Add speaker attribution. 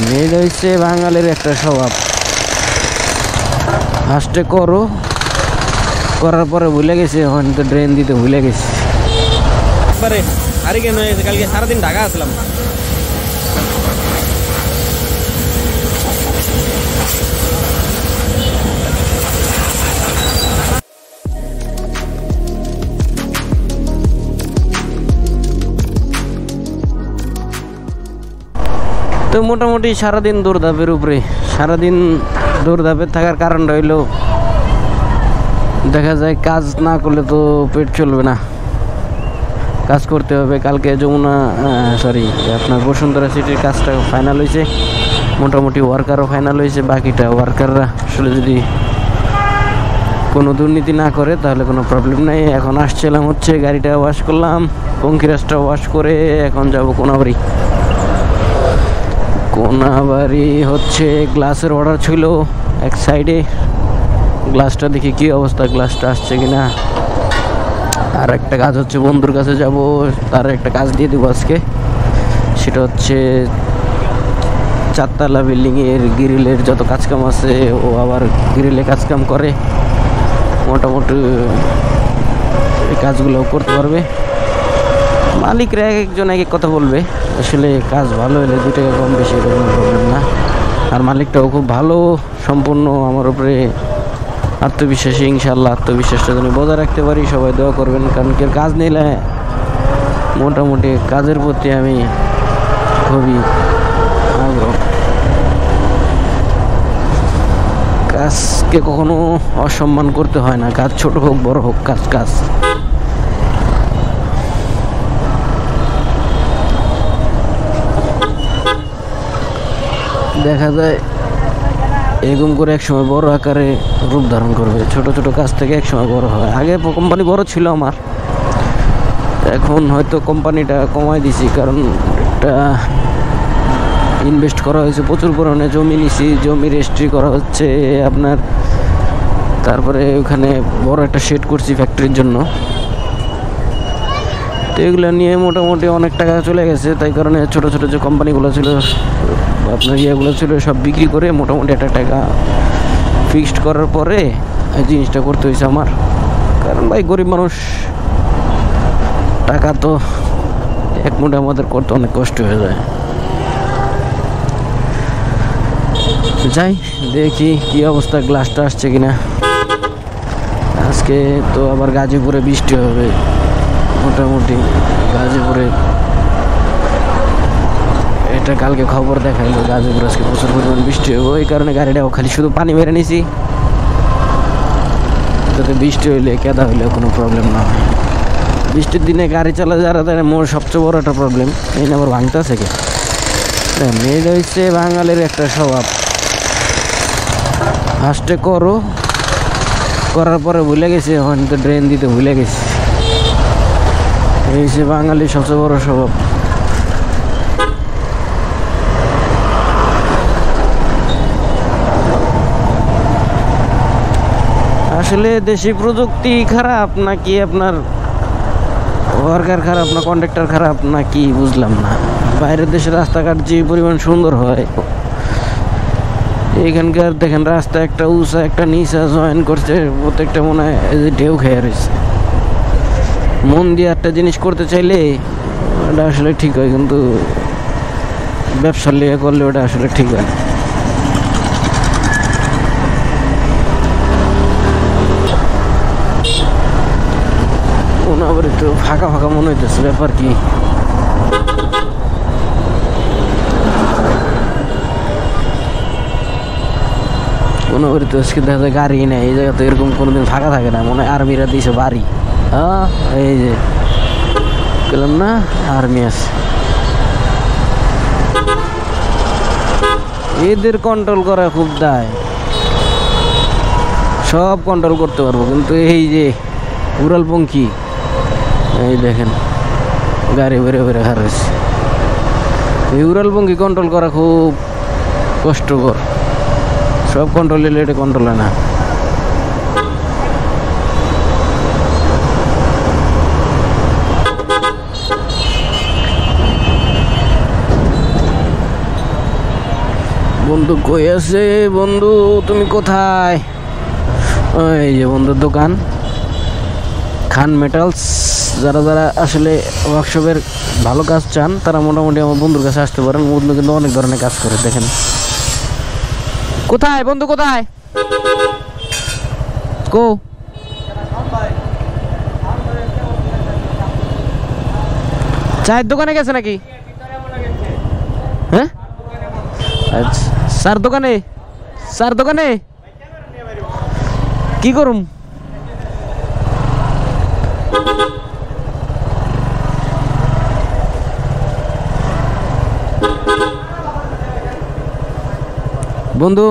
Speaker 1: মেয়েটা হচ্ছে বাঙালির একটা স্বভাব, ফার্স্টে করো, করার পরে ভুলে গেছে, এখন তো ড্রেন দিতে ভুলে গেছি।
Speaker 2: একবারে হারিকেন হয়ে গেছে, কালকে সারাদিন ঢাকা আসলাম।
Speaker 1: তো মোটামুটি সারাদিন দৌড়ধাপের উপরে, সারাদিন দৌড়ধাপে থাকার কারণ রইল দেখা যায় কাজ না করলে তো পেট চলবে না, কাজ করতে হবে। কালকে যমুনা আপনার বসুন্ধরা সিটির কাজটা ফাইনাল হয়েছে, মোটামুটি ওয়ার্কারও ফাইনাল হয়েছে। বাকিটা ওয়ার্কাররা আসলে যদি কোনো দুর্নীতি না করে তাহলে কোনো প্রবলেম নেই। এখন আসছিলাম হচ্ছে গাড়িটা ওয়াশ করলাম, পঙ্কিরাজটা ওয়াশ করে এখন যাব কোনাবাড়ি। কোনাবাড়ি হচ্ছে গ্লাসের অর্ডার ছিল এক সাইডে, গ্লাসটা দেখি কি অবস্থা, গ্লাসটা আসছে কিনা। আর একটা কাজ হচ্ছে বন্ধুর কাছে যাব, তার একটা কাজ দিয়ে দেবো আজকে। সেটা হচ্ছে 4 তলা বিল্ডিংয়ের গ্রিলের যত কাজকাম আছে, ও আবার গ্রিলে কাজকাম করে, মোটামুটি এই কাজগুলো করতে পারবে। মালিকরা এক একজন এক এক কথা বলবে, আসলে কাজ ভালো হলে 2 টাকা কম বেশি কোনো প্রবলেম না। আর মালিকটাও খুব ভালো, সম্পূর্ণ আমার উপরে আত্মবিশ্বাসী। ইনশাল্লাহ আত্মবিশ্বাসটা যেন বজায় রাখতে পারি, সবাই দোয়া করবেন। কারণ কি কাজ নিলে মোটামুটি কাজের প্রতি আমি খুবই আগ্রহ। কাজকে কখনো অসম্মান করতে হয় না, কাজ ছোট হোক বড় হোক, কাজ কাজ। দেখা যায় এরকম করে একসময় বড় আকারে রূপ ধারণ করবে, ছোট ছোট কাজ থেকে একসময় বড় হয়। আগে কোম্পানি বড় ছিল আমার, এখন হয়তো কোম্পানিটা কমাই দিছি, কারণ একটা ইনভেস্ট করা হয়েছে প্রচুর পরিমাণে, জমি নিছি, জমি রেজিস্ট্রি করা হচ্ছে আপনার। তারপরে ওখানে বড় একটা শেড করছি ফ্যাক্টরির জন্য। তো এগুলো নিয়ে মোটামুটি অনেক টাকা চলে গেছে, তাই কারণে ছোট ছোট যে কোম্পানিগুলো ছিল আপনার ইয়েগুলো ছিল সব বিক্রি করে মোটামুটি একটা টাকা ফিক্সড করার পরে এই জিনিসটা করতে হয়েছে আমার। কারণ ভাই গরিব মানুষ, টাকা তো এক মুঠে আমাদের করতে অনেক কষ্ট হয়ে যায়। যাই দেখি কি অবস্থা, গ্লাসটা আসছে কিনা। আজকে তো আবার গাজীপুরে বৃষ্টি হবে, মোটামুটি গাজীপুরে এটা কালকে খবর দেখাইলো, গাজীপুর আজকে প্রচুর পরিমাণ বৃষ্টি হবে। ওই কারণে গাড়িটাও খালি শুধু পানি মেরে নিছি, যাতে বৃষ্টি হইলে কেদা হইলে কোনো প্রবলেম না হয়। বৃষ্টির দিনে গাড়ি চালা যারা তারা মোর সবচেয়ে বড় একটা প্রবলেম, এই না আবার ভাঙতে আছে কে। মেয়েটা হচ্ছে বাঙালির একটা স্বভাব, ফার্স্টে করো, করার পরে ভুলে গেছে, এখন তো ড্রেন দিতে ভুলে গেছি। এই যে বাঙালির সবচেয়ে বড় স্বভাব। আসলে দেশি প্রযুক্তি খারাপ নাকি আপনার ওয়ার্কার খারাপ না কন্ট্রাক্টর খারাপ নাকি বুঝলাম না। বাইরের দেশের রাস্তাঘাট যে পরিমাণ সুন্দর হয়, এখানকার দেখেন রাস্তা একটা উঁচা একটা নিচা জয়েন করছে, প্রত্যেকটা মনে হয় ঢেউ খেয়ে রয়েছে। মন দিয়ে একটা জিনিস করতে চাইলে ওটা আসলে ঠিক হয়, কিন্তু ব্যবসার লিয়ে করলে ওটা আসলে ঠিক হয় না। আবার একটু ফাঁকা ফাঁকা মনে হইতেছে, ব্যাপার কি? কোনো তো আজকে দেখা যায় গাড়ি নেই, এই জায়গা তো এরকম কোনোদিন ফাঁকা থাকে না, মনে হয় আর্মিরা দিয়েছে বাড়ি। হ্যাঁ এই যে গেলাম না, আর্মি আছে। এদের কন্ট্রোল করা খুব দায়, সব কন্ট্রোল করতে পারবো, কিন্তু এই যে উড়ালপঙ্খী, এই দেখেন গাড়ি বেড়ে বেড়ে হারাইছে। এই উড়ালপঙ্খী কন্ট্রোল করা খুব কষ্টকর, সব কন্ট্রোল এলে এটা কন্ট্রোল হয় না। বন্ধু কই আছে? বন্ধু তুমি কোথায়? এই যে বন্ধুর দোকান খান মেটালস। যারা যারা আসলে ওয়ার্কশপের ভালো কাজ চান তারা মোটামুটি আমার বন্ধুর কাছে আসতে পারেন। বন্ধু কিন্তু অনেক ধরনের কাজ করে। দেখেন কোথায় বন্ধু, কোথায় কো? চায়ের দোকানে গেছে নাকি? হ্যাঁ আচ্ছা, স্যার দোকানে, স্যার দোকানে কি করুম? বন্ধু